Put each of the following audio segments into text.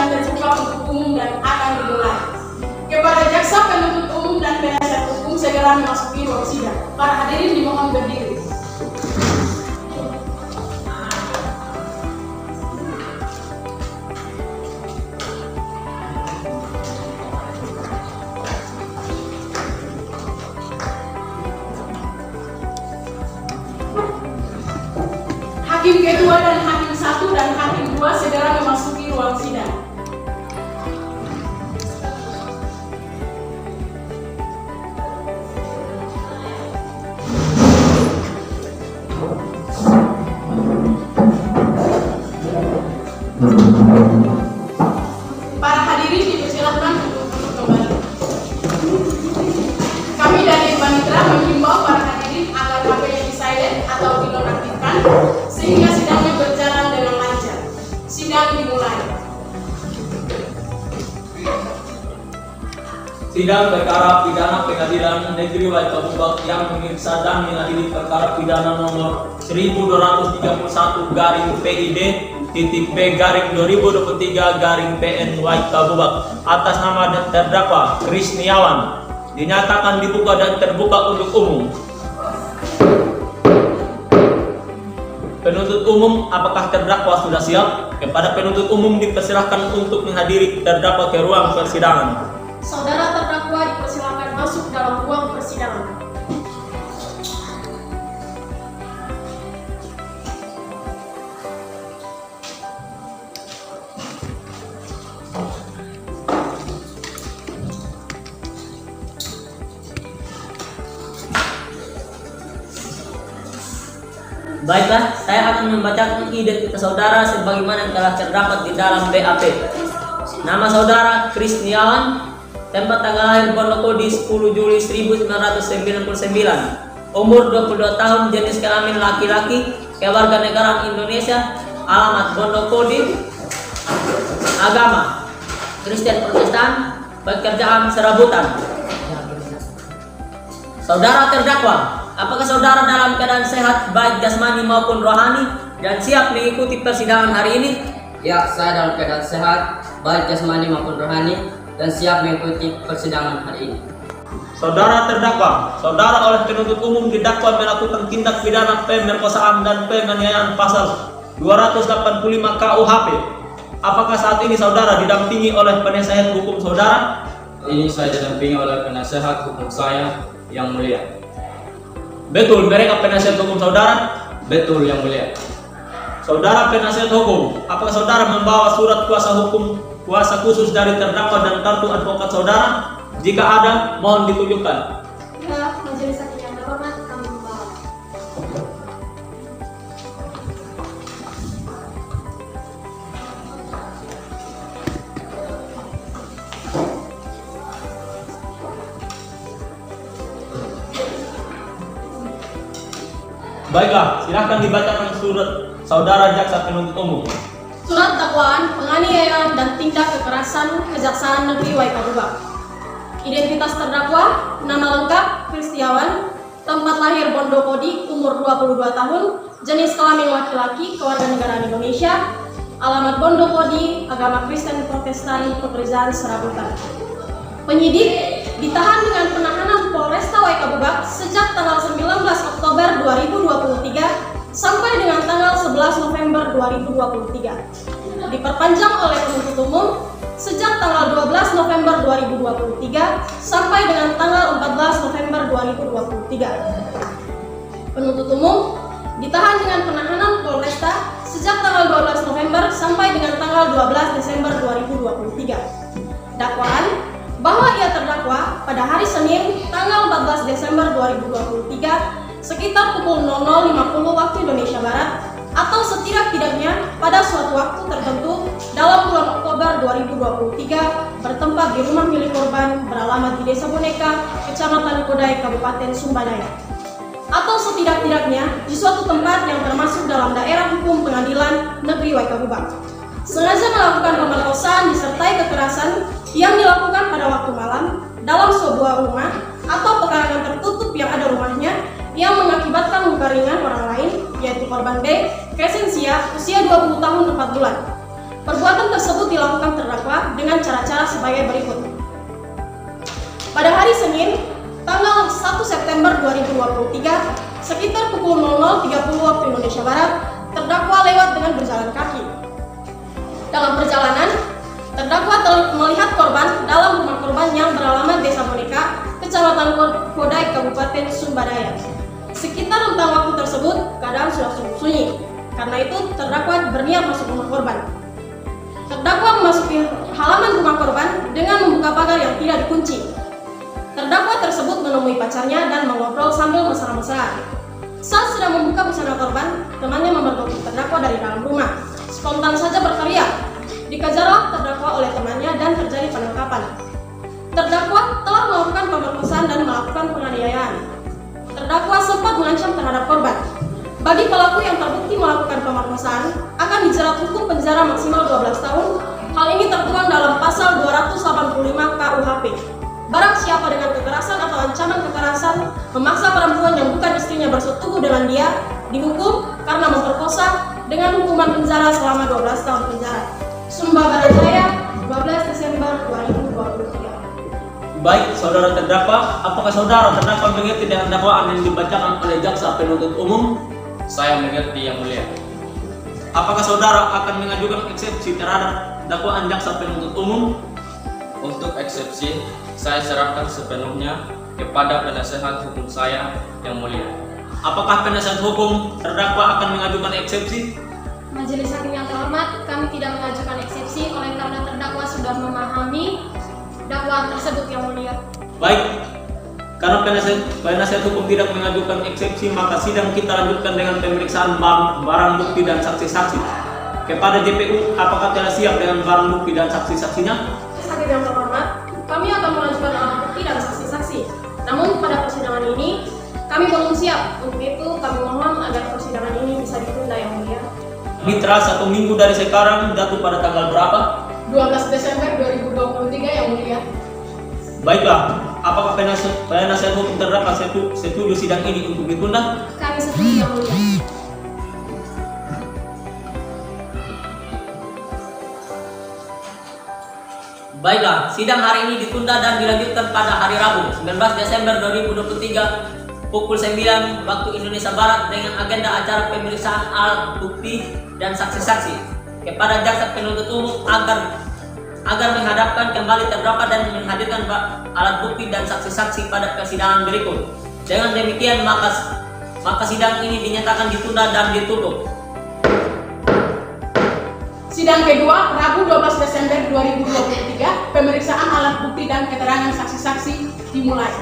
sidang terbuka untuk umum dan akan dimulai. Kepada jaksa penuntut umum dan penasihat hukum segera memasuki ruang sidang. Para hadirin dimohon berdiri. Hakim kedua dan hakim satu dan hakim dua segera memasuki ruang sidang. Para hadirin dipersilakan untuk duduk kembali. Kami dari Panitra menghimbau para hadirin agar HP-nya di-silent atau dinonaktifkan sehingga sidangnya berjalan dengan lancar. Sidang dimulai. Sidang perkara pidana Pengadilan Negeri Waikabubak yang memeriksa dan mengadili perkara pidana nomor 1203.PID.B/2023/PN Waikabubak atas nama terdakwa Krisniawan dinyatakan dibuka dan terbuka untuk umum. Penuntut umum, apakah terdakwa sudah siap? Kepada penuntut umum dipersilahkan untuk menghadiri terdakwa ke ruang persidangan. Saudara terdakwa dipersilakan masuk dalam ruang persidangan. Baiklah, saya akan membacakan identitas saudara sebagaimana yang telah terdapat di dalam BAP. Nama saudara Krisniawan, tempat tanggal lahir Pondokodi 10 Juli 1999, umur 22 tahun, jenis kelamin laki-laki, kewarganegaraan Indonesia, alamat Pondokodi, agama Kristen Protestan, pekerjaan serabutan. Saudara terdakwa, apakah saudara dalam keadaan sehat baik jasmani maupun rohani dan siap mengikuti persidangan hari ini? Ya, saya dalam keadaan sehat baik jasmani maupun rohani dan siap mengikuti persidangan hari ini. Saudara terdakwa, saudara oleh penuntut umum didakwa melakukan tindak pidana pemerkosaan dan penganiayaan pasal 285 KUHP. Apakah saat ini saudara didampingi oleh penasihat hukum saudara? Ini saya didampingi oleh penasihat hukum saya yang mulia. Betul mereka penasihat hukum saudara? Betul yang mulia. Saudara penasihat hukum, apakah saudara membawa surat kuasa khusus dari terdakwa dan kartu advokat saudara? Jika ada, mohon ditunjukkan. Ya, majelis hakim yang terhormat, kami membawa. Baiklah, silahkan dibacakan surat saudara jaksa penuntut umum. Surat dakwaan penganiayaan dan tindak kekerasan Kejaksaan Negeri Waikabubak. Identitas terdakwa, nama lengkap Krisniawan, tempat lahir Pondokodi, umur 22 tahun, jenis kelamin laki-laki, kewarganegaraan Indonesia, alamat Pondokodi, agama Kristen Protestan, pekerjaan serabutan. Penyidik ditahan dengan penahanan Polresta Waikabubak sejak tanggal 19 Oktober 2023 sampai dengan tanggal 11 November 2023. Diperpanjang oleh penuntut umum sejak tanggal 12 November 2023 sampai dengan tanggal 14 November 2023. Penuntut umum ditahan dengan penahanan Polresta sejak tanggal 12 November sampai dengan tanggal 12 Desember 2023. Dakwaan bahwa ia terdakwa pada hari Senin tanggal 14 Desember 2023 sekitar pukul 00.50 waktu Indonesia Barat atau setidak-tidaknya pada suatu waktu tertentu dalam bulan Oktober 2023 bertempat di rumah milik korban beralamat di Desa Boneka, Kecamatan Kodai, Kabupaten Sumba Daya, atau setidak-tidaknya di suatu tempat yang termasuk dalam daerah hukum Pengadilan Negeri Waikabubak. Sengaja melakukan pemerkosaan disertai kekerasan yang dilakukan pada waktu malam dalam sebuah rumah atau pekarangan tertutup yang ada rumahnya yang mengakibatkan luka ringan orang lain, yaitu korban B, Crescencia, usia 20 tahun 4 bulan. Perbuatan tersebut dilakukan terdakwa dengan cara-cara sebagai berikut. Pada hari Senin, tanggal 1 September 2023, sekitar pukul 00.30 waktu Indonesia Barat, terdakwa lewat dengan berjalan kaki. Dalam perjalanan, terdakwa melihat korban dalam rumah korban yang beralamat Desa Monika, Kecamatan Kodai, Kabupaten Sumba Daya. Sekitar rentang waktu tersebut, keadaan sudah sunyi. Karena itu, terdakwa berniat masuk rumah korban. Terdakwa memasuki halaman rumah korban dengan membuka pagar yang tidak dikunci. Terdakwa tersebut menemui pacarnya dan mengobrol sambil mesra-mesraan. Saat sedang membuka busana korban, temannya memergoki terdakwa dari dalam rumah. Spontan saja berteriak. Dikejarlah terdakwa oleh temannya dan terjadi penangkapan. Terdakwa telah melakukan pemerkosaan dan melakukan penganiayaan. Terdakwa sempat mengancam terhadap korban. Bagi pelaku yang terbukti melakukan pemerkosaan, akan dijerat hukum penjara maksimal 12 tahun. Hal ini tertuang dalam pasal 285 KUHP. Barang siapa dengan kekerasan atau ancaman kekerasan memaksa perempuan yang bukan istrinya bersetubuh dengan dia, dihukum karena memperkosa dengan hukuman penjara selama 12 tahun penjara. Sumba Barat Daya, 12 Desember 2023. Baik, saudara terdakwa, apakah saudara terdakwa mengerti dengan dakwaan yang dibacakan oleh jaksa penuntut umum? Saya mengerti yang mulia. Apakah saudara akan mengajukan eksepsi terhadap dakwaan jaksa penuntut umum? Untuk eksepsi, saya serahkan sepenuhnya kepada penasehat hukum saya yang mulia. Apakah penasihat hukum terdakwa akan mengajukan eksepsi? Majelis Hakim yang terhormat, kami tidak mengajukan eksepsi oleh karena terdakwa sudah memahami dakwaan tersebut yang mulia. Baik, karena penasihat hukum tidak mengajukan eksepsi, maka sidang kita lanjutkan dengan pemeriksaan barang bukti dan saksi-saksi. Kepada JPU, apakah telah siap dengan barang bukti dan saksi-saksinya? Hakim yang terhormat, kami akan mengajukan alat bukti dan saksi-saksi. Namun pada persidangan ini, kami belum siap. Untuk itu, kami mohon agar persidangan ini bisa ditunda yang mulia. Mitra, 1 minggu dari sekarang jatuh pada tanggal berapa? 12 Desember 2023 yang mulia. Baiklah, apakah penasihat hukum terdakwa setuju sidang ini untuk ditunda? Kami setuju yang mulia. Baiklah, sidang hari ini ditunda dan dilanjutkan pada hari Rabu, 19 Desember 2023 pukul 9 waktu Indonesia Barat dengan agenda acara pemeriksaan alat bukti dan saksi-saksi kepada jaksa penuntut umum agar menghadapkan kembali terdakwa dan menghadirkan alat bukti dan saksi-saksi pada persidangan berikut. Dengan demikian maka sidang ini dinyatakan ditunda dan ditutup. Sidang kedua, Rabu 12 Desember 2023, pemeriksaan alat bukti dan keterangan saksi-saksi dimulai.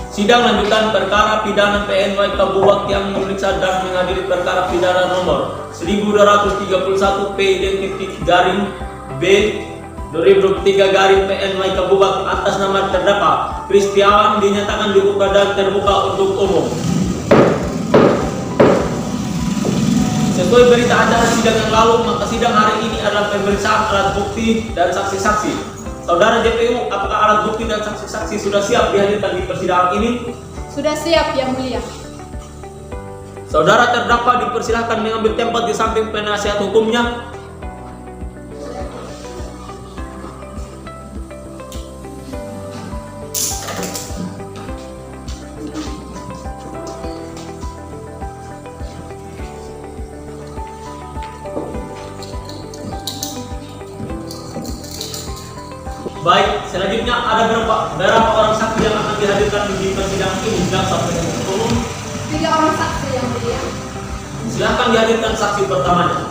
Sidang lanjutan perkara pidana PNY Kabuwak yang memeriksa dan mengadili perkara pidana nomor 1231 P identik garing B 2023 garing PNY Kabuwak atas nama terdakwa Kristiawan dinyatakan dibuka dan terbuka untuk umum. Sesuai berita acara sidang yang lalu, maka sidang hari ini adalah pemeriksaan alat bukti dan saksi-saksi. Saudara JPU, apakah alat bukti dan saksi-saksi sudah siap dihadirkan di persidangan ini? Sudah siap yang mulia. Saudara terdakwa dipersilahkan mengambil tempat di samping penasihat hukumnya. Baik, selanjutnya ada berapa orang saksi yang akan dihadirkan di persidangan ini jaksa penuntut umum? 3 orang saksi yang mulia. Silakan dihadirkan saksi pertamanya.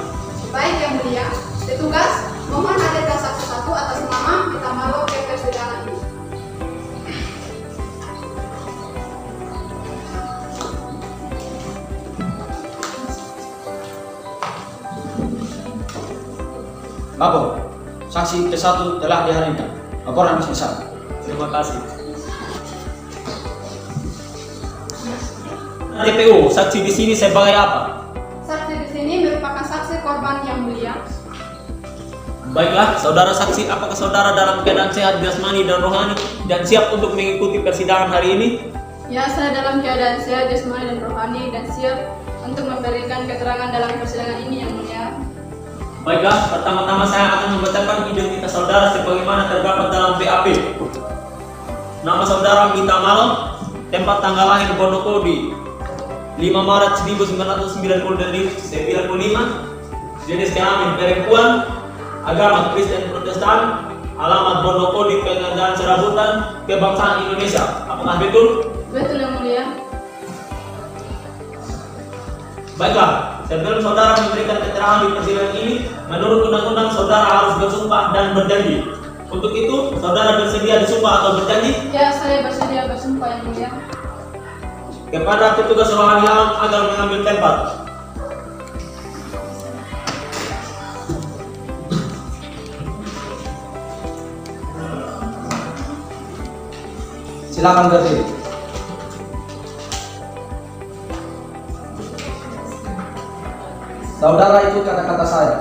Baik yang mulia, petugas mohon hadirkan saksi 1 atas nama ditambah lo ke persidangan ini. Lapor, saksi ke-1 telah dihadirkan. Laporan selesai. Terima kasih. JPU, saksi di sini sebagai apa? Saksi di sini merupakan saksi korban yang mulia. Baiklah, saudara saksi, apakah saudara dalam keadaan sehat jasmani dan rohani dan siap untuk mengikuti persidangan hari ini? Ya, saya dalam keadaan sehat jasmani dan rohani dan siap untuk memberikan keterangan dalam persidangan ini yang mulia. Baiklah, pertama-tama saya akan membacakan identitas saudara sebagaimana terdapat dalam BAP. Nama saudara Mita Malo, tempat tanggal lahir Bonokodi 5 Maret 1995, jenis kelamin perempuan, agama Kristen Protestan, alamat Bonokodi, Pengerjaan Serabutan, kebangsaan Indonesia. Apakah betul? Betul yang mulia. Baiklah, sebelum saudara memberikan keterangan di persidangan ini, menurut undang-undang saudara harus bersumpah dan berjanji. Untuk itu, saudara bersedia disumpah atau berjanji? Ya, saya bersedia bersumpah yang mulia. Kepada petugas rohani alam agar mengambil tempat. Silakan berdiri. Saudara ikut kata-kata saya.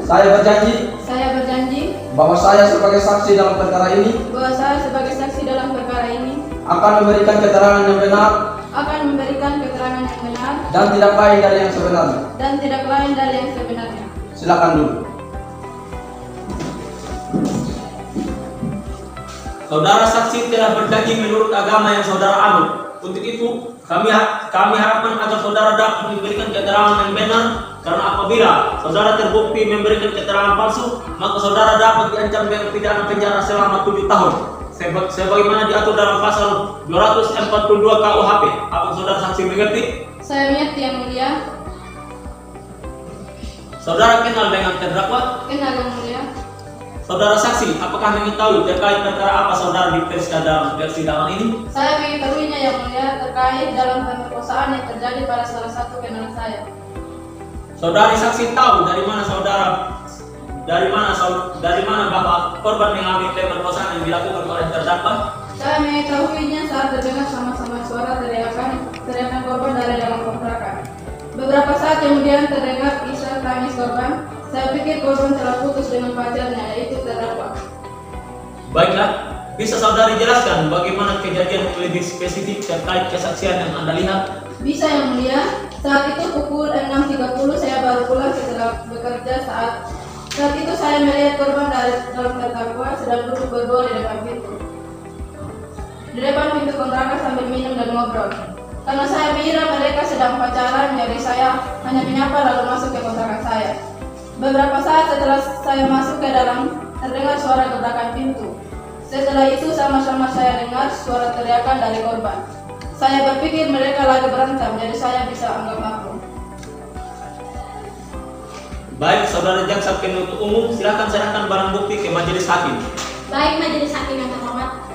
Saya berjanji Saya berjanji bahwa saya sebagai saksi dalam perkara ini bahwa saya sebagai saksi dalam perkara ini akan memberikan keterangan yang benar akan memberikan keterangan yang benar dan tidak lain dari yang sebenarnya. dan tidak lain dari yang sebenarnya. Silakan dulu. Saudara saksi telah berjanji menurut agama yang saudara anut. Untuk itu, kami harapkan agar saudara dapat memberikan keterangan yang benar, karena apabila saudara terbukti memberikan keterangan palsu, maka saudara dapat diancam dengan pidana penjara selama 7 tahun. Sebagaimana diatur dalam pasal 242 KUHP. Apa saudara saksi mengerti? Saya mengerti yang mulia. Saudara kenal dengan terdakwa? Kenal yang mulia. Saudara saksi, apakah mengetahui terkait perkara apa saudara diperiksa dalam persidangan ini? Saya mengetahuinya yang mulia terkait dalam pemerkosaan yang terjadi pada salah satu kenalan saya. Saudari saksi tahu dari mana bahwa korban mengalami pemerkosaan yang dilakukan oleh terdakwa? Saya mengetahuinya saat terdengar sama-sama suara teriakan korban dari dalam kontrakan. Beberapa saat kemudian terdengar isak tangis korban. Saya pikir korban telah putus dengan pacarnya, yaitu terdakwa. Baiklah, bisa saudari jelaskan bagaimana kejadian lebih spesifik terkait kesaksian yang Anda lihat? Bisa yang mulia. Saat itu pukul 6.30 saya baru pulang setelah bekerja. Saat itu saya melihat korban dari dalam terdakwa sedang duduk berdua di depan pintu. Di depan pintu kontrakan sambil minum dan ngobrol. Karena saya mengira mereka sedang pacaran, jadi saya hanya menyapa lalu masuk ke kontrakan saya. Beberapa saat setelah saya masuk ke dalam, terdengar suara gebrakan pintu. Setelah itu sama-sama saya dengar suara teriakan dari korban. Saya berpikir mereka lagi berantem, jadi saya bisa anggap maklum. Baik, saudara jaksa penuntut umum, silakan serahkan barang bukti ke majelis hakim. Baik, majelis hakim yang terhormat.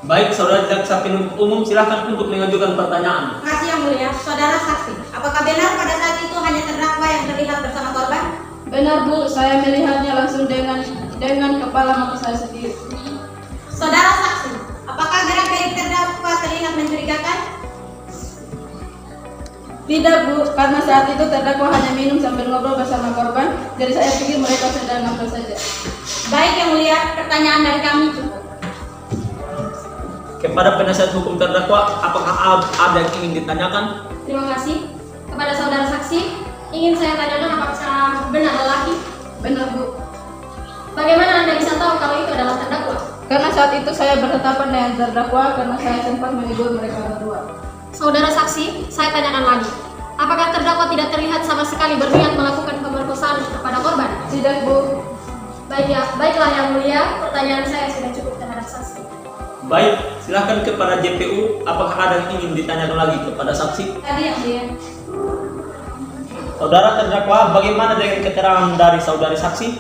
Baik, saudara jaksa penuntut umum, silakan untuk mengajukan pertanyaan. Terima kasih yang mulia. Saudara saksi, apakah benar pada saat itu hanya terdakwa yang terlihat bersama korban? Benar Bu, saya melihatnya langsung dengan kepala mata saya sendiri. Saudara saksi, apakah gerak-gerik terdakwa terlihat mencurigakan? Tidak Bu, karena saat itu terdakwa hanya minum sambil ngobrol bersama korban, jadi saya pikir mereka sedang ngobrol saja. Baik yang mulia, pertanyaan dari kami cukup. Kepada penasihat hukum terdakwa, apakah ada yang ingin ditanyakan? Terima kasih. Kepada saudara saksi, ingin saya tanyakan apakah benar lelaki? Benar Bu. Bagaimana Anda bisa tahu kalau itu adalah terdakwa? Karena saat itu saya bertetapan dengan terdakwa karena saya sempat menegur mereka berdua. Saudara saksi, saya tanyakan lagi. Apakah terdakwa tidak terlihat sama sekali berniat melakukan pemerkosaan kepada korban? Tidak Bu. Baiklah yang mulia, pertanyaan saya sudah cukup terhadap saksi. Baik, silakan kepada JPU, apakah ada yang ingin ditanyakan lagi kepada saksi? Tadi yang mulia. Saudara terdakwa, bagaimana dengan keterangan dari saudari saksi?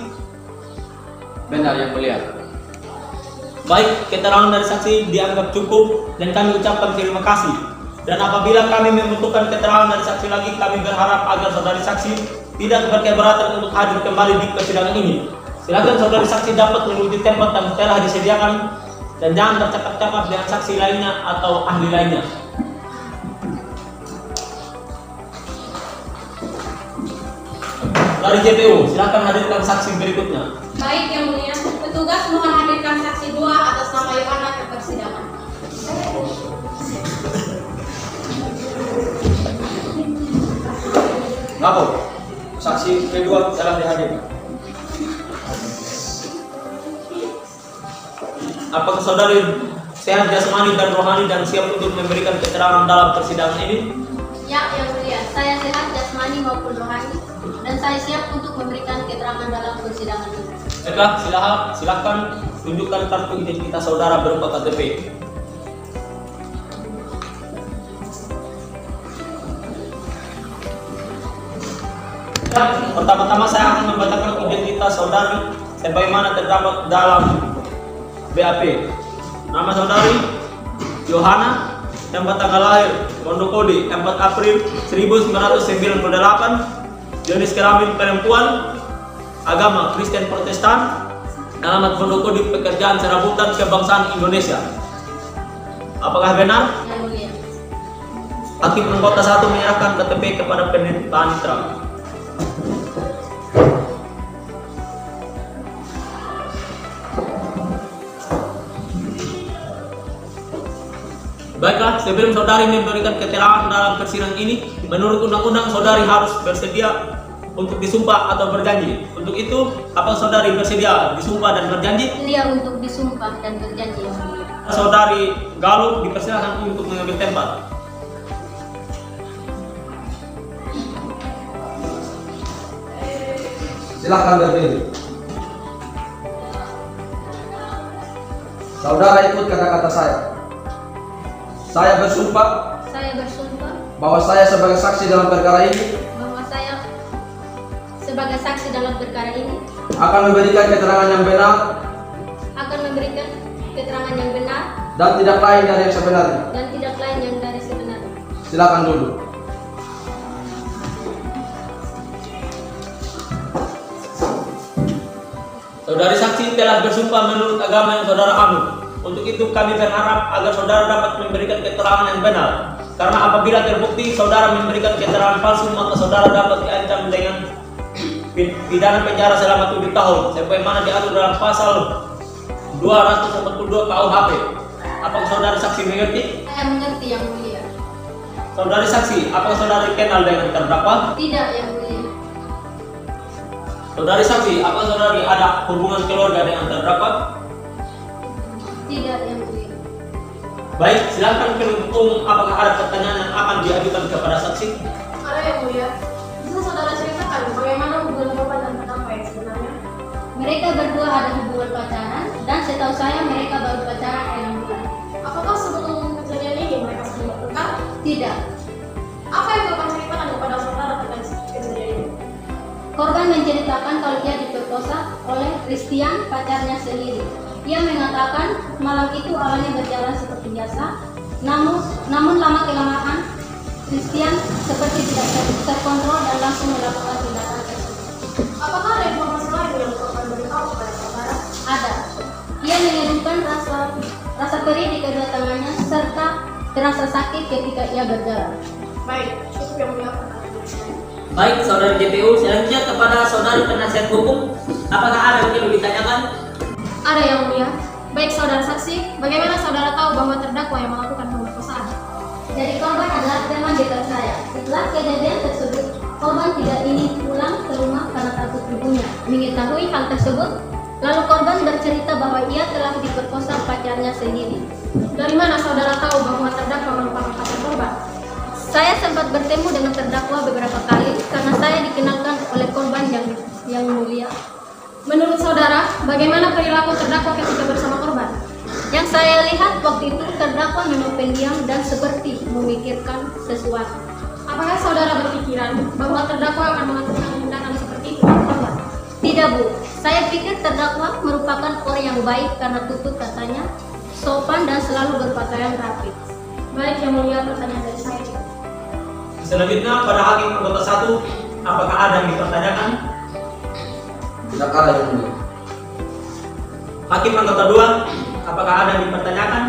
Benar yang mulia. Baik, keterangan dari saksi dianggap cukup dan kami ucapkan terima kasih. Dan apabila kami membutuhkan keterangan dari saksi lagi, kami berharap agar saudari saksi tidak berkeberatan untuk hadir kembali di persidangan ini. Silakan saudari saksi dapat menuju tempat yang telah disediakan dan jangan bercakap-cakap dengan saksi lainnya atau ahli lainnya. dari JPU, silakan hadirkan saksi berikutnya. Baik Yang Mulia, petugas mohon hadirkan saksi 2 atas nama Yohana ke persidangan. Lapor. Saksi kedua telah dihadirkan. Apakah saudari sehat jasmani dan rohani dan siap untuk memberikan keterangan dalam persidangan ini? Ya, Yang Mulia, saya sehat jasmani maupun rohani dan saya siap untuk memberikan keterangan dalam persidangan ini. Baiklah, silakan tunjukkan kartu identitas saudara berupa KTP. Pertama-tama saya akan membacakan identitas saudari sebagaimana terdapat dalam BAP. Nama saudari Yohana, tempat tanggal lahir Pondokode 4 April 1998, jenis kelamin perempuan, agama Kristen Protestan, alamat Pondokode pekerjaan serabutan kebangsaan Indonesia. Apakah benar? Yang Mulia. Hakim anggota 1 menyerahkan KTP kepada panitra. Baiklah, sebelum saudari memberikan keterangan dalam persidangan ini, menurut undang-undang saudari harus bersedia untuk disumpah atau berjanji. Untuk itu, apa saudari bersedia disumpah dan berjanji? Sedia untuk disumpah dan berjanji, Yang Mulia. Saudari Galuh dipersilakan untuk mengambil tempat. Silahkan berdiri. Saudara ikut kata-kata saya. Saya bersumpah Saya bersumpah bahwa saya sebagai saksi dalam perkara ini bahwa saya sebagai saksi dalam perkara ini akan memberikan keterangan yang benar akan memberikan keterangan yang benar dan tidak lain dari yang sebenarnya. dan tidak lain yang dari sebenarnya. Silakan duduk. Saudari saksi telah bersumpah menurut agama yang saudara anut. Untuk itu kami berharap agar saudara dapat memberikan keterangan yang benar. Karena apabila terbukti saudara memberikan keterangan palsu, maka saudara dapat diancam dengan pidana penjara selama 7 tahun, sebagaimana diatur dalam pasal 242 KUHP. Apakah saudari saksi mengerti? Saya mengerti, Yang Mulia. Saudari saksi, apakah saudari kenal dengan terdakwa? Tidak, Yang Mulia. Saudari saksi, apakah saudari ada hubungan keluarga dengan terdakwa? Tidak, Yang Mulia. Baik, silakan penuntut umum, apakah ada pertanyaan yang akan diajukan kepada saksi? Ada Yang Mulia, bisa saudara ceritakan bagaimana hubungan korban dan terdakwa yang sebenarnya? Mereka berdua ada hubungan pacaran dan setahu saya mereka baru pacaran 6 bulan. Apakah sebelum kejadian ini mereka saling bertengkar? Tidak. Apa yang korban ceritakan kepada saudara tentang kejadian ini? Korban menceritakan kalau ia diperkosa oleh Christian, pacarnya sendiri. Ia mengatakan malam itu awalnya berjalan seperti biasa, namun lama-kelamaan Christian seperti tidak terkontrol dan langsung melakukan tindakan tersebut. Apakah ada informasi lain yang korban beritahu kepada saudara? Ada. Ia mengeluhkan rasa perih di kedua tangannya serta terasa sakit ketika ia berjalan. Baik, cukup Yang Mulia pertanyaan dari saya. Baik, saudara JPU, selanjutnya kepada saudari penasihat hukum, apakah ada yang perlu ditanyakan? Ada, Yang Mulia. Baik saudara saksi, bagaimana saudara tahu bahwa terdakwa yang melakukan pemerkosaan? Dari korban adalah teman dekat saya. Setelah kejadian tersebut, korban tidak ingin pulang ke rumah karena takut ibunya mengetahui hal tersebut. Lalu korban bercerita bahwa ia telah diperkosa pacarnya sendiri. Dari mana saudara tahu bahwa terdakwa merupakan pacar korban? Saya sempat bertemu dengan terdakwa beberapa kali karena saya dikenalkan oleh korban yang mulia. Menurut saudara, bagaimana perilaku terdakwa ketika bersama korban? Yang saya lihat waktu itu terdakwa memang pendiam dan seperti memikirkan sesuatu. Apakah saudara berpikiran bahwa terdakwa akan melakukan tindakan seperti itu pada korban? Tidak, Bu. Saya pikir terdakwa merupakan orang yang baik karena tutur katanya sopan dan selalu berpakaian rapi. Baik Yang Mulia, pertanyaan dari saya. Selanjutnya pada hakim anggota 1, apakah ada yang dipertanyakan? Tidak ada Yang Mulia. Hakim anggota 2, apakah ada yang dipertanyakan?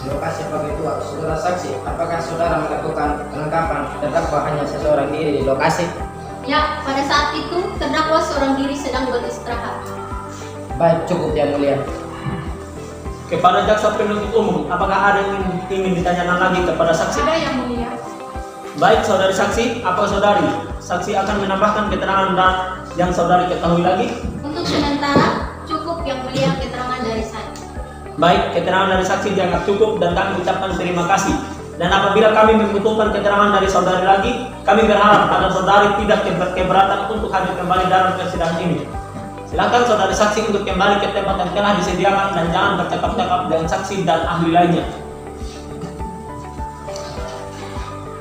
di lokasi sebagai tua. Saudara saksi, apakah saudara melakukan penangkapan terdakwa hanya seseorang diri di lokasi? Ya, pada saat itu terdakwa seorang diri sedang beristirahat. Baik, cukup yang mulia. Kepada jaksa penuntut umum, apakah ada yang ingin ditanyakan lagi kepada saksi? Ada yang mulia. Baik, saudari saksi, apa saudari? Saksi akan menambahkan keterangan yang saudari ketahui lagi? Untuk sementara, cukup yang mulia keterangan dari saya. Baik, keterangan dari saksi dianggap cukup dan kami ucapkan terima kasih. Dan apabila kami membutuhkan keterangan dari saudari lagi, kami berharap agar saudari tidak keberatan untuk hadir kembali dalam persidangan ini. Silakan saudari saksi untuk kembali ke tempat yang telah disediakan dan jangan bercakap-cakap dengan saksi dan ahli lainnya.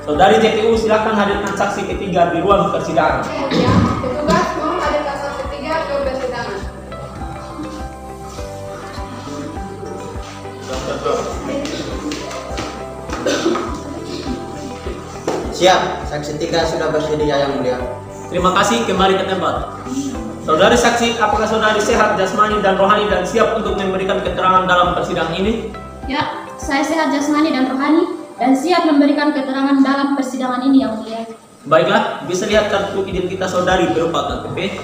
Saudari JPU, silakan hadirkan saksi ketiga di ruang persidangan. Ya, petugas mohon hadirkan saksi ketiga ke persidangan. Siap, saksi 3 sudah bersedia yang mulia. Terima kasih, kembali ke tempat. Saudari saksi, apakah saudari sehat jasmani dan rohani dan siap untuk memberikan keterangan dalam persidangan ini? Ya, saya sehat jasmani dan rohani dan siap memberikan keterangan dalam persidangan ini yang mulia. Baiklah, bisa lihat kartu identitas saudari berupa KTP.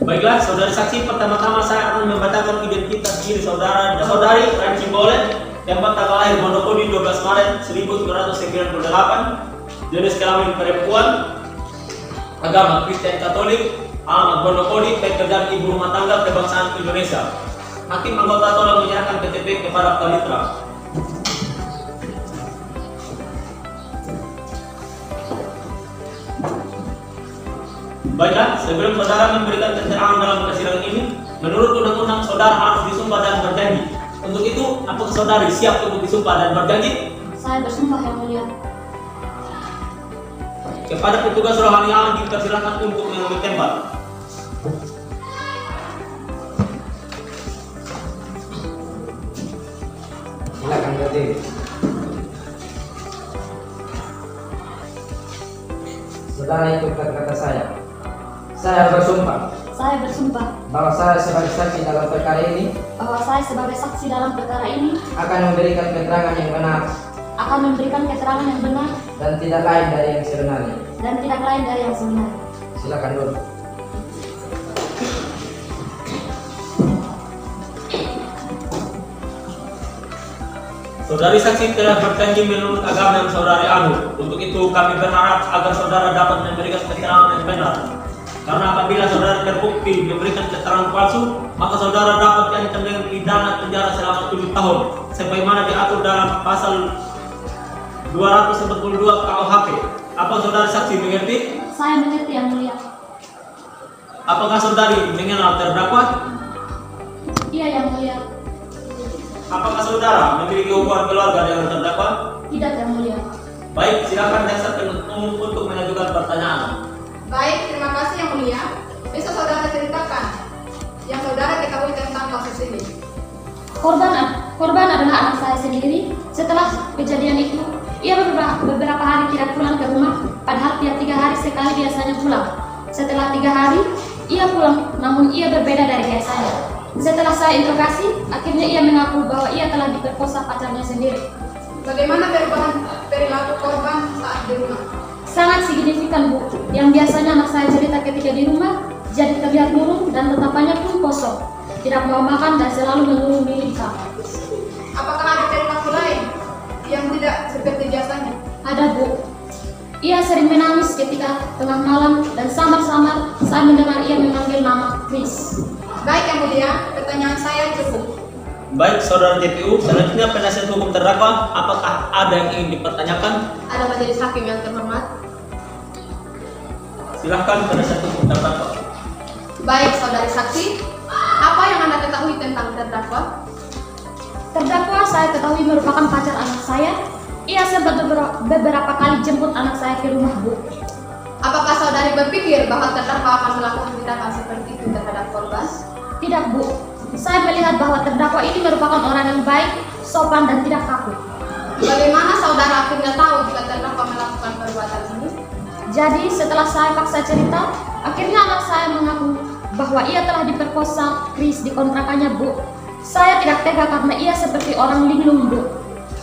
Baiklah, saudari saksi, pertama-tama saya akan membacakan identitas diri saudara dan saudari Ranci Bolet, tempat tanggal lahir Monopodi 12 Maret 1998, jenis kelamin perempuan, agama Kristen Katolik, alamat Monopodi, pekerjaan ibu rumah tangga, kebangsaan Indonesia. Hakim anggota tolong menyerahkan KTP kepada Kalitra. Baiklah, sebelum saudara memberikan keterangan dalam persidangan ini, menurut undang-undang saudara harus disumpah dan berjanji. Untuk itu, apakah saudari siap untuk disumpah dan berjanji? Saya bersumpah yang mulia. Kepada petugas rohani aman dipersilakan untuk mengambil tempat. Silakan berdiri. Saudara ikut kata saya. Saya bersumpah Saya bersumpah bahwa saya sebagai saksi dalam perkara ini bahwa saya sebagai saksi dalam perkara ini akan memberikan keterangan yang benar akan memberikan keterangan yang benar dan tidak lain dari yang sebenarnya. dan tidak lain dari yang sebenarnya. Silakan dulu. Saudari saksi telah berjanji menurut agama yang saudari anut. Untuk itu kami berharap agar saudara dapat memberikan keterangan yang benar. Karena apabila saudara terbukti memberikan keterangan palsu, maka saudara dapat diancam dengan pidana penjara selama 7 tahun, sebagaimana diatur dalam pasal 242 KUHP. Apa saudari saksi mengerti? Saya mengerti yang mulia. Apakah saudari mengenal terdakwa? Iya yang mulia. Apakah saudara memiliki hubungan keluarga dengan terdakwa? Tidak yang mulia. Baik, silakan jaksa penuntut umum untuk mengajukan pertanyaan. Baik, terima kasih yang mulia. Bisa saudara ceritakan yang saudara ketahui tentang kasus ini? Korban adalah anak saya sendiri. Setelah kejadian itu, ia beberapa hari tidak pulang ke rumah, padahal tiap 3 hari sekali biasanya pulang. Setelah 3 hari, ia pulang, namun ia berbeda dari biasanya. Setelah saya interogasi, akhirnya ia mengaku bahwa ia telah diperkosa pacarnya sendiri. Bagaimana perubahan perilaku korban saat di rumah? Sangat signifikan, Bu. Yang biasanya anak saya cerita ketika di rumah, jadi terlihat murung dan tatapannya pun kosong. Tidak mau makan dan selalu mengeluh di kamar. Apakah ada perilaku lain yang tidak seperti biasanya? Ada, Bu. Ia sering menangis ketika tengah malam dan samar-samar saya mendengar ia memanggil nama Chris. Baik yang mulia, pertanyaan saya cukup. Baik, saudara JPU, selanjutnya penasihat hukum terdakwa, apakah ada yang ingin dipertanyakan? Ada majelis hakim yang terhormat. Silahkan penasihat hukum terdakwa. Baik, saudari saksi, apa yang Anda ketahui tentang terdakwa? Terdakwa saya ketahui merupakan pacar anak saya. Ia sempat beberapa kali jemput anak saya ke rumah, Bu. Apakah saudari berpikir bahwa terdakwa akan melakukan tindakan seperti itu terhadap korban? Tidak, Bu. Saya melihat bahwa terdakwa ini merupakan orang yang baik, sopan, dan tidak kaku. Bagaimana saudara akhirnya tahu jika terdakwa melakukan perbuatan ini? Jadi setelah saya paksa cerita, akhirnya anak saya mengaku bahwa ia telah diperkosa Chris di kontrakannya, Bu. Saya tidak tega karena ia seperti orang linglung, Bu.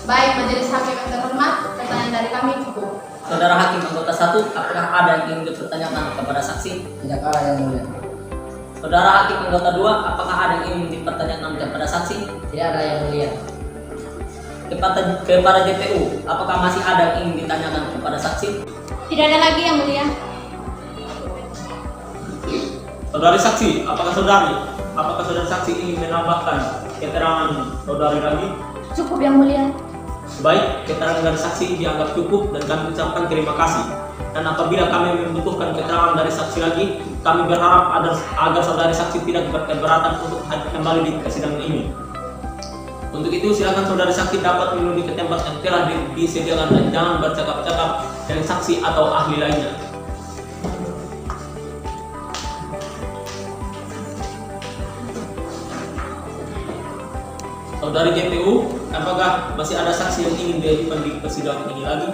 Baik, majelis hakim yang terhormat, pertanyaan dari kami cukup. Saudara Hakim anggota 1, apakah ada yang ingin dipertanyakan kepada saksi? Tidak ada yang mulia. Saudara Hakim anggota 2, apakah ada yang ingin dipertanyakan kepada saksi? Tidak ada yang mulia. Kepada JPU, apakah masih ada yang ingin ditanyakan kepada saksi? Tidak ada lagi yang mulia. Saudari saksi, apakah saudari saksi ingin menambahkan keterangan saudari lagi? Cukup yang mulia. Baik, keterangan dari saksi dianggap cukup dan kami ucapkan terima kasih. Dan apabila kami membutuhkan keterangan dari saksi lagi, kami berharap agar saudari saksi tidak berkeberatan untuk hadir kembali di persidangan ini. Untuk itu silakan saudari saksi dapat menunjuk ke tempat yang telah disediakan dan jangan bercakap-cakap dengan saksi atau ahli lainnya. Saudari JPU, apakah masih ada saksi yang ingin diajukan di persidangan ini lagi?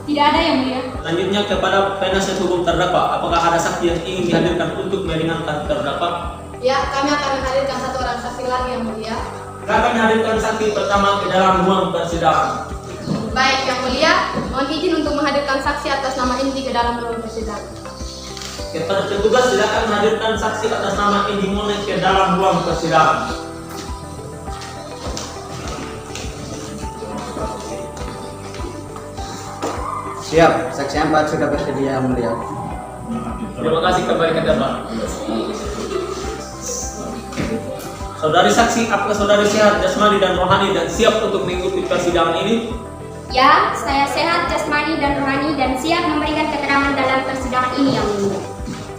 Tidak ada yang mulia. Selanjutnya kepada penasihat hukum terdakwa, apakah ada saksi yang ingin dihadirkan untuk meringankan terdakwa? Ya, kami akan menghadirkan satu orang saksi lagi yang mulia. Silakan hadirkan saksi pertama ke dalam ruang persidangan. Baik, yang mulia, mohon izin untuk menghadirkan saksi atas nama Indi ke dalam ruang persidangan. Kepada petugas, silakan hadirkan saksi atas nama Indi Mone ke dalam ruang persidangan. Siap, saksi 4 sudah bersedia yang mulia. Terima kasih kembali ke depan. Saudari saksi, apakah saudari sehat jasmani dan rohani dan siap untuk mengikuti persidangan ini? Ya, saya sehat jasmani dan rohani dan siap memberikan keterangan dalam persidangan ini yang mulia.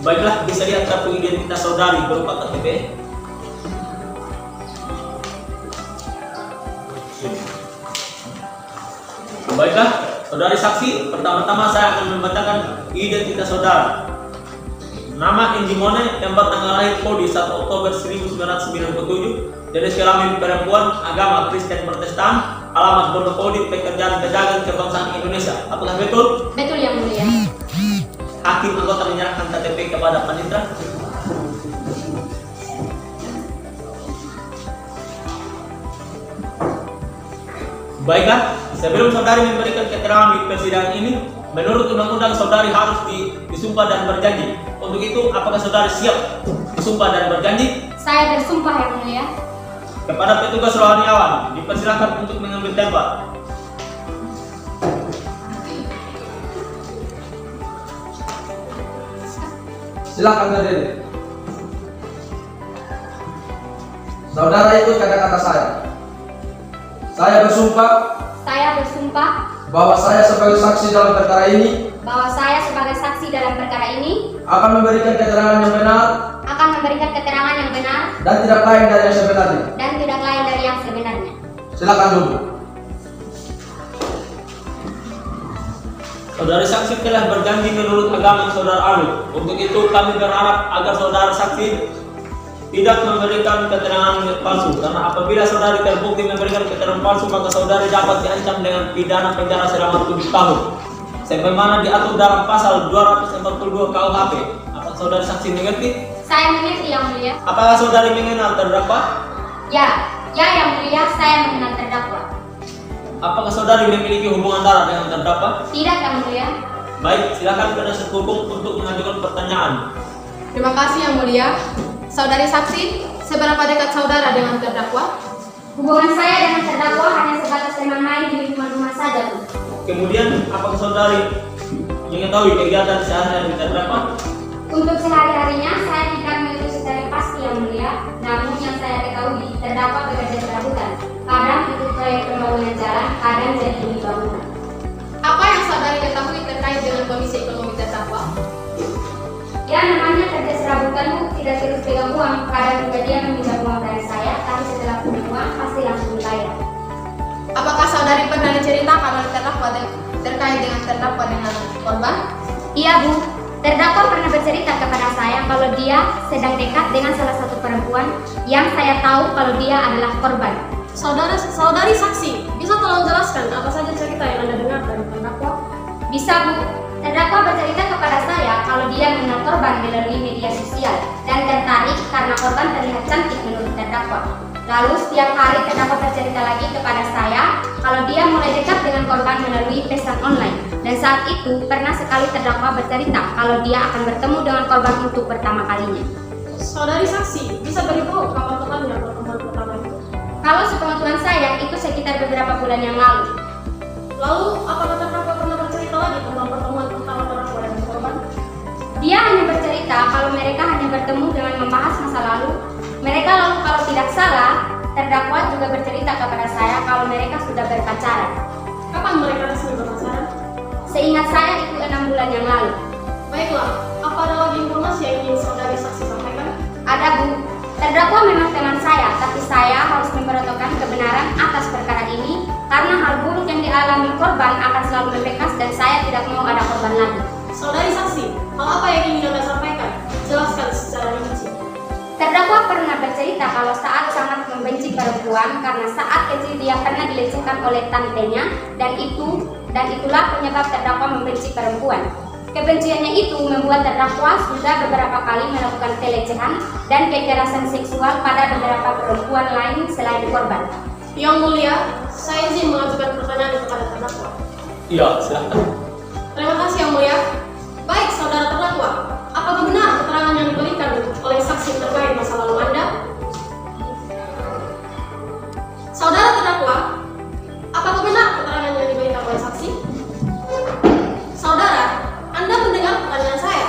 Baiklah, bisa lihat kartu identitas saudari berupa KTP. Baiklah, saudari saksi, pertama-tama saya akan membacakan identitas saudara. Nama Indi Mone, tempat tanggal lahir Kodi 1 Oktober 1997, jenis kelamin perempuan, agama Kristen Protestan, alamat Pondokodi, pekerjaan pedagang kebangsaan Indonesia. Apakah betul? Betul yang mulia. Hakim anggota menyerahkan KTP kepada panitera. Baiklah, sebelum saudari memberikan keterangan di persidangan ini, menurut undang-undang saudari harus disumpah dan berjanji. Untuk itu, apakah saudari siap disumpah dan berjanji? Saya bersumpah yang mulia. Kepada petugas rohaniawan, dipersilakan untuk mengambil tempat. Silakan berdiri. Saudara ikut kata-kata saya. Saya bersumpah Saya bersumpah bahwa saya sebagai saksi dalam perkara ini bahwa saya sebagai saksi dalam perkara ini akan memberikan keterangan yang benar dan tidak lain dari yang sebenarnya. Silakan duduk. Saudari saksi telah berjanji menurut agama yang saudara anut. Untuk itu kami berharap agar saudara saksi tidak memberikan keterangan palsu, karena apabila saudari terbukti memberikan keterangan palsu maka saudari dapat diancam dengan pidana penjara selama 7 tahun sebagaimana diatur dalam pasal 242 KUHP. Apakah saudari saksi mengerti? Saya mengerti yang mulia. Apakah saudari mengenal terdakwa? Ya yang mulia, saya mengenal terdakwa. Apakah saudari memiliki hubungan darah dengan terdakwa? Tidak yang mulia. Baik, silakan penasihat hukum untuk mengajukan pertanyaan. Terima kasih yang mulia. Saudari saksi, seberapa dekat saudara dengan terdakwa? Hubungan saya dengan terdakwa hanya sebatas teman main di lingkungan rumah saja, Bu. Kemudian, apakah saudari mengetahui kegiatan sehari-hari terdakwa? Untuk sehari-harinya saya tidak mengetahui secara pasti yang mulia. Namun yang saya ketahui, terdakwa bekerja serabutan. Kadang ikut proyek pembangunan jalan, kadang jadi unit bangunan. Apa yang saudari ketahui terkait dengan kondisi ekonomi terdakwa? Ya, namanya kerja serabutan, Bu, tidak terus pegang uang. Kadang juga dia meminjam uang dari saya, tapi setelah punya uang pasti langsung dibayar. Apakah saudari pernah diceritakan oleh terdakwa terkait dengan terdakwa dengan korban? Iya, Bu. Terdakwa pernah bercerita kepada saya kalau dia sedang dekat dengan salah satu perempuan yang saya tahu kalau dia adalah korban. Saudari saksi, bisa tolong jelaskan apa saja cerita yang Anda dengar dari terdakwa? Bisa, Bu. Terdakwa bercerita kepada saya kalau dia mengenal korban melalui media sosial dan tertarik karena korban terlihat cantik menurut terdakwa. Lalu setiap hari terdakwa bercerita lagi kepada saya kalau dia mulai dekat dengan korban melalui pesan online. Dan saat itu pernah sekali terdakwa bercerita kalau dia akan bertemu dengan korban untuk pertama kalinya. Saudari saksi, bisa beritahu kapan tepatnya pertemuan pertama itu? Kalau sepengetahuan saya itu sekitar beberapa bulan yang lalu. Lalu, apakah terdakwa pernah bercerita lagi tentang pertemuan pertama terdakwa dengan korban? Dia hanya bercerita kalau mereka hanya bertemu dengan membahas masa lalu. Mereka lalu kalau tidak salah, terdakwa juga bercerita kepada saya kalau mereka sudah berpacaran. Kapan mereka resmi berpacaran? Seingat saya itu 6 bulan yang lalu. Baiklah, apa ada lagi informasi yang ingin saudari saksi sampaikan? Ada Bu, terdakwa memang teman saya, tapi saya harus memperhatikan kebenaran atas perkara ini karena hal buruk yang dialami korban akan selalu membekas dan saya tidak mau ada korban lagi. Saudari saksi, hal apa yang ingin Anda sampaikan? Jelaskan secara rinci. Terdakwa pernah bercerita kalau saat sangat membenci perempuan karena saat kecil dia pernah dilecehkan oleh tantenya dan itulah penyebab terdakwa membenci perempuan. Kebenciannya itu membuat terdakwa sudah beberapa kali melakukan pelecehan dan kekerasan seksual pada beberapa perempuan lain selain korban. Yang mulia, saya izin mengajukan pertanyaan kepada terdakwa. Iya, silakan. Terima kasih yang mulia. Baik, saudara terdakwa, apakah benar keterangan yang diberikan oleh saksi terkait masa lalu Anda? Saudara terdakwa, apakah benar keterangan yang diberikan oleh saksi? Saudara, Anda mendengar pertanyaan saya.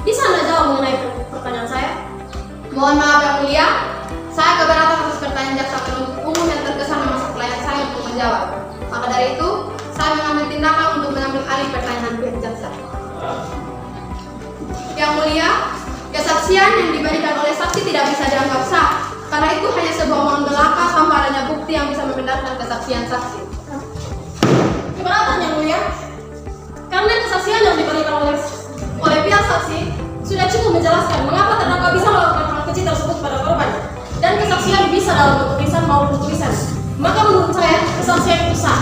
Bisa Anda jawab mengenai pertanyaan saya? Mohon maaf yang mulia, saya keberatan atas pertanyaan jaksa penuntut umum yang terkesan memaksa klien saya untuk menjawab. Maka dari itu, saya mengambil tindakan untuk mengambil alih pertanyaan pihak jaksa. Yang mulia, kesaksian yang diberikan oleh saksi tidak bisa dianggap sah, karena itu hanya sebuah omongan belaka tanpa adanya bukti yang bisa membenarkan kesaksian saksi. Keberatan yang mulia. Karena kesaksian yang diberikan oleh pihak saksi sudah cukup menjelaskan mengapa terdakwa bisa melakukan hal keji tersebut pada korban, dan kesaksian bisa dalam bentuk lisan maupun tulisan. Maka menurut saya kesaksian itu sah.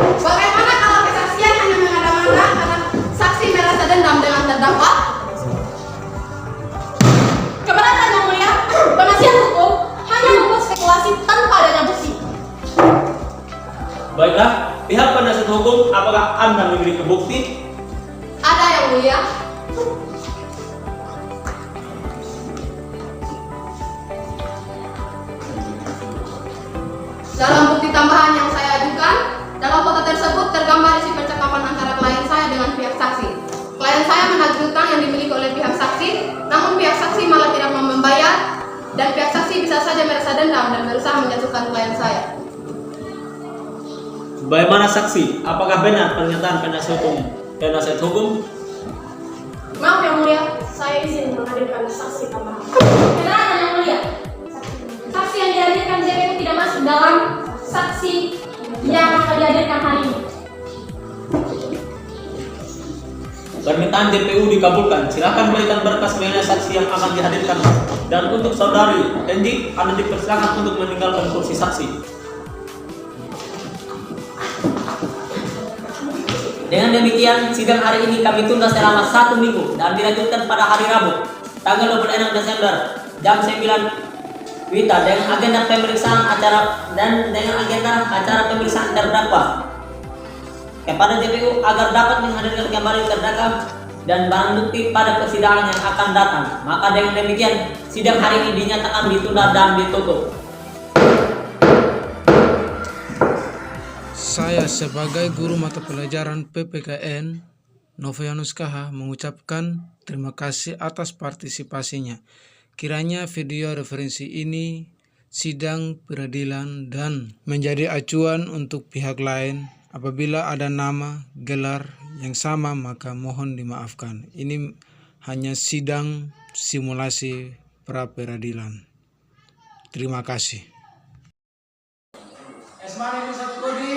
Bagaimana kalau kesaksian hanya mengada-ngada karena saksi merasa dendam dengan terdakwa? Keberatan yang mulia. Penasihat hukum hanya membuat spekulasi tanpa adanya bukti. Baiklah, pihak penasihat hukum, apakah Anda memiliki bukti? Ada yang mulia. Dalam bukti tambahan yang saya ajukan, dalam foto tersebut tergambar isi percakapan antara klien saya dengan pihak saksi. Klien saya menagih hutang yang dimiliki oleh pihak saksi, namun pihak saksi malah tidak mau membayar, dan pihak saksi bisa saja merasa dendam dan berusaha menjatuhkan klien saya. Bagaimana saksi? Apakah benar pernyataan penasihat hukum? Maaf yang mulia, saya izin menghadirkan saksi tambahan. Keberatan yang mulia. Saksi yang dihadirkan JPU tidak masuk dalam saksi yang akan dihadirkan hari ini. Permintaan JPU dikabulkan. Silakan berikan berkas mengenai saksi yang akan dihadirkan. Dan untuk saudari Endi, Anda dipersilakan untuk meninggalkan kursi saksi. Dengan demikian, sidang hari ini kami tunda selama 1 minggu dan dilanjutkan pada hari Rabu, tanggal 26 Desember, jam 9 WITA dengan agenda pemeriksaan acara pemeriksaan terdakwa kepada JPU agar dapat menghadirkan kembali terdakwa dan barang bukti pada persidangan yang akan datang. Maka dengan demikian, sidang hari ini dinyatakan ditunda dan ditutup. Saya sebagai guru mata pelajaran PPKN Novianus KH mengucapkan terima kasih atas partisipasinya. Kiranya video referensi ini sidang peradilan dan menjadi acuan untuk pihak lain. Apabila ada nama, gelar yang sama maka mohon dimaafkan. Ini hanya sidang simulasi pra peradilan. Terima kasih. Esmane Nusat Kodi